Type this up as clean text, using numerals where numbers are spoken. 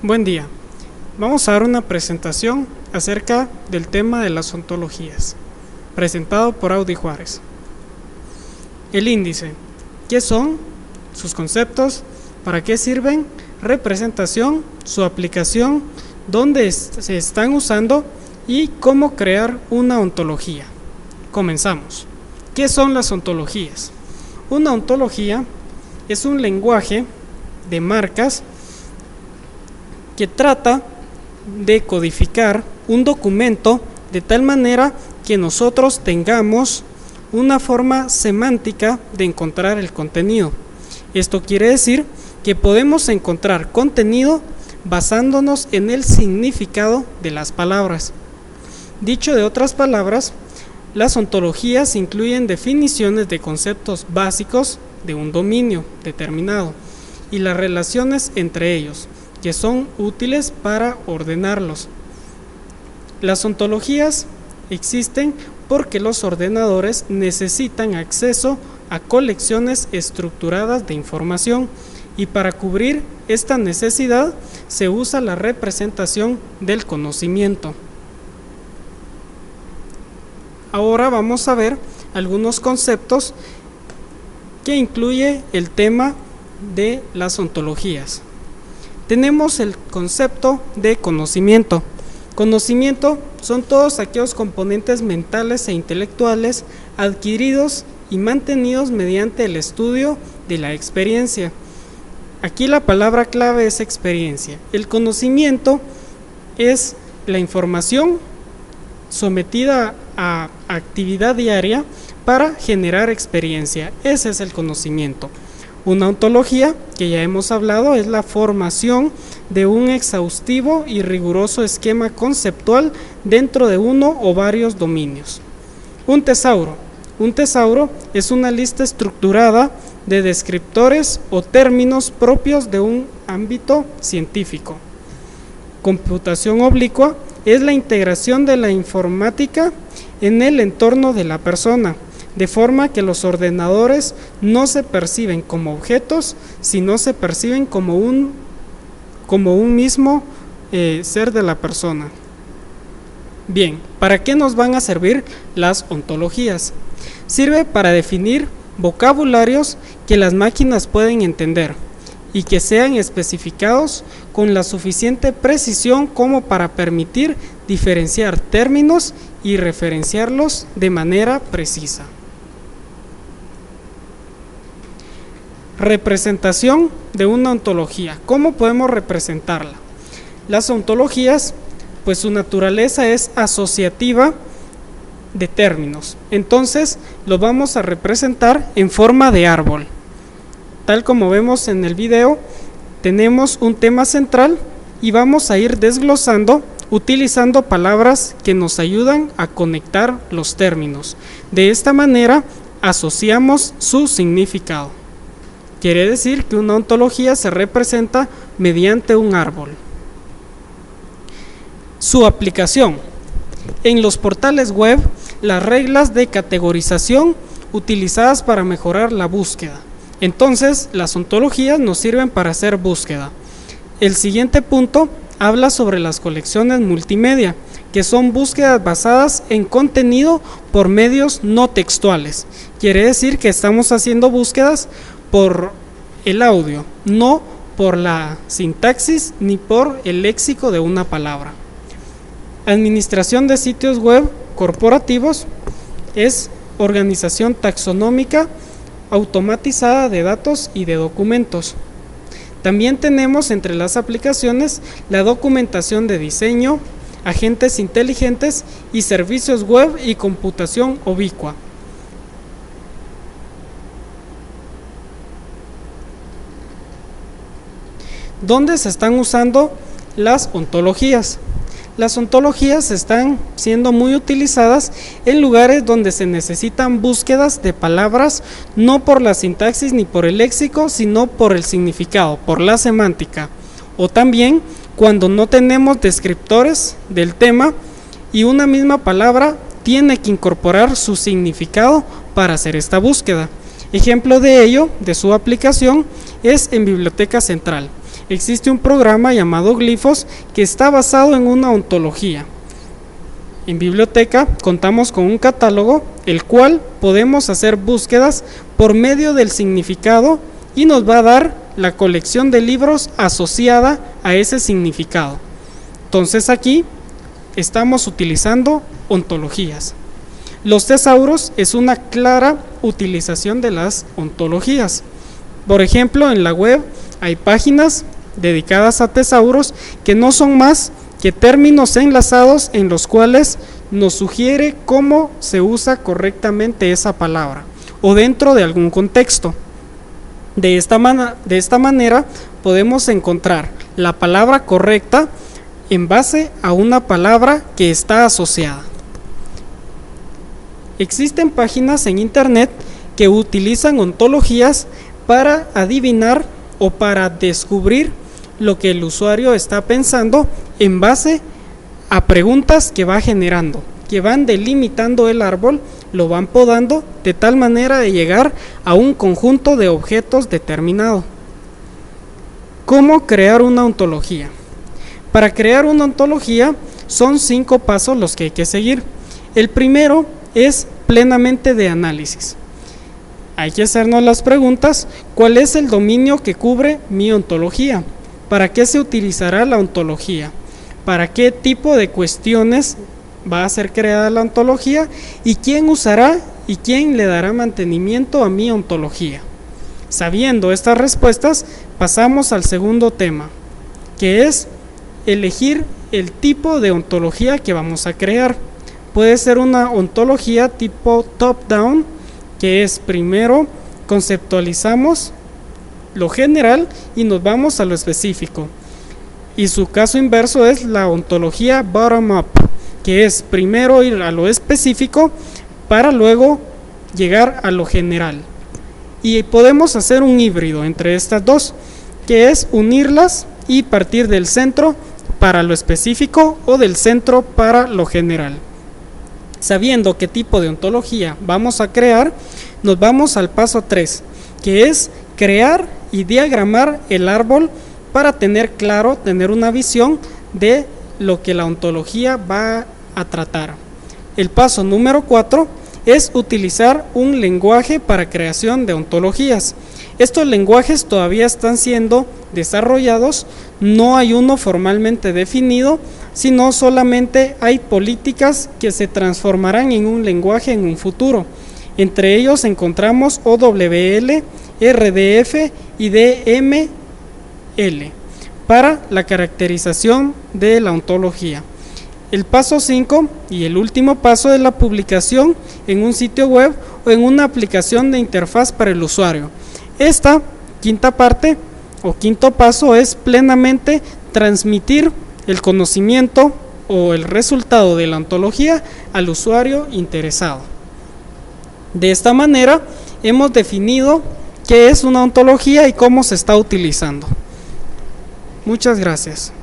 Buen día. Vamos a dar una presentación acerca del tema de las ontologías, presentado por Audi Juárez. El índice. ¿Qué son? Sus conceptos, para qué sirven, representación, su aplicación, dónde se están usando y cómo crear una ontología. Comenzamos. ¿Qué son las ontologías? Una ontología es un lenguaje de marcas que trata de codificar un documento de tal manera que nosotros tengamos una forma semántica de encontrar el contenido. Esto quiere decir que podemos encontrar contenido basándonos en el significado de las palabras. Dicho de otras palabras, las ontologías incluyen definiciones de conceptos básicos de un dominio determinado y las relaciones entre ellos, que son útiles para ordenarlos. Las ontologías existen porque los ordenadores necesitan acceso a colecciones estructuradas de información y para cubrir esta necesidad se usa la representación del conocimiento. Ahora vamos a ver algunos conceptos que incluye el tema de las ontologías. Tenemos el concepto de conocimiento. Conocimiento son todos aquellos componentes mentales e intelectuales adquiridos y mantenidos mediante el estudio de la experiencia. Aquí la palabra clave es experiencia. El conocimiento es la información sometida a actividad diaria para generar experiencia. Ese es el conocimiento. Una ontología, que ya hemos hablado, es la formación de un exhaustivo y riguroso esquema conceptual dentro de uno o varios dominios. Un tesauro. Un tesauro es una lista estructurada de descriptores o términos propios de un ámbito científico. Computación oblicua es la integración de la informática en el entorno de la persona, de forma que los ordenadores no se perciben como objetos, sino se perciben como un mismo ser de la persona. Bien, ¿para qué nos van a servir las ontologías? Sirve para definir vocabularios que las máquinas pueden entender y que sean especificados con la suficiente precisión como para permitir diferenciar términos y referenciarlos de manera precisa. Representación de una ontología. ¿Cómo podemos representarla? Las ontologías, pues su naturaleza es asociativa de términos. Entonces, lo vamos a representar en forma de árbol. Tal como vemos en el video, tenemos un tema central y vamos a ir desglosando utilizando palabras que nos ayudan a conectar los términos. De esta manera, asociamos su significado. Quiere decir que una ontología se representa mediante un árbol. Su aplicación. En los portales web, las reglas de categorización utilizadas para mejorar la búsqueda. Entonces, las ontologías nos sirven para hacer búsqueda. El siguiente punto habla sobre las colecciones multimedia, que son búsquedas basadas en contenido por medios no textuales. Quiere decir que estamos haciendo búsquedas por el audio, no por la sintaxis ni por el léxico de una palabra. Administración de sitios web corporativos es organización taxonómica automatizada de datos y de documentos. También tenemos entre las aplicaciones la documentación de diseño, agentes inteligentes y servicios web y computación ubicua. ¿Dónde se están usando las ontologías? Las ontologías están siendo muy utilizadas en lugares donde se necesitan búsquedas de palabras no por la sintaxis ni por el léxico, sino por el significado, por la semántica. O también cuando no tenemos descriptores del tema y una misma palabra tiene que incorporar su significado para hacer esta búsqueda. Ejemplo de ello, de su aplicación, es en Biblioteca Central. existe un programa llamado Glifos que está basado en una ontología. En biblioteca contamos con un catálogo, el cual podemos hacer búsquedas por medio del significado y nos va a dar la colección de libros asociada a ese significado. Entonces aquí estamos utilizando ontologías. Los tesauros es una clara utilización de las ontologías. Por ejemplo, en la web hay páginas dedicadas a tesauros que no son más que términos enlazados en los cuales nos sugiere cómo se usa correctamente esa palabra o dentro de algún contexto. De esta manera podemos encontrar la palabra correcta en base a una palabra que está asociada. Existen páginas en internet que utilizan ontologías para adivinar o para descubrir lo que el usuario está pensando en base a preguntas que va generando, que van delimitando el árbol, lo van podando de tal manera de llegar a un conjunto de objetos determinado. ¿Cómo crear una ontología? Para crear una ontología son 5 pasos los que hay que seguir. El primero es plenamente de análisis. Hay que hacernos las preguntas: ¿cuál es el dominio que cubre mi ontología? ¿Para qué se utilizará la ontología? ¿Para qué tipo de cuestiones va a ser creada la ontología? ¿Y quién usará y quién le dará mantenimiento a mi ontología? Sabiendo estas respuestas, pasamos al segundo tema, que es elegir el tipo de ontología que vamos a crear. Puede ser una ontología tipo top-down, que es primero conceptualizamos lo general y nos vamos a lo específico. Y su caso inverso es la ontología bottom-up, que es primero ir a lo específico para luego llegar a lo general. Y podemos hacer un híbrido entre estas dos, que es unirlas y partir del centro para lo específico o del centro para lo general. Sabiendo qué tipo de ontología vamos a crear, nos vamos al paso 3, que es crear y diagramar el árbol para tener claro, tener una visión de lo que la ontología va a tratar. El paso número 4 es utilizar un lenguaje para creación de ontologías. Estos lenguajes todavía están siendo desarrollados, no hay uno formalmente definido, sino solamente hay políticas que se transformarán en un lenguaje en un futuro. Entre ellos encontramos OWL, RDF y DML para la caracterización de la ontología. El paso 5 y el último paso es la publicación en un sitio web o en una aplicación de interfaz para el usuario. Esta quinta parte o quinto paso es plenamente transmitir el conocimiento o el resultado de la ontología al usuario interesado. De esta manera hemos definido qué es una ontología y cómo se está utilizando. Muchas gracias.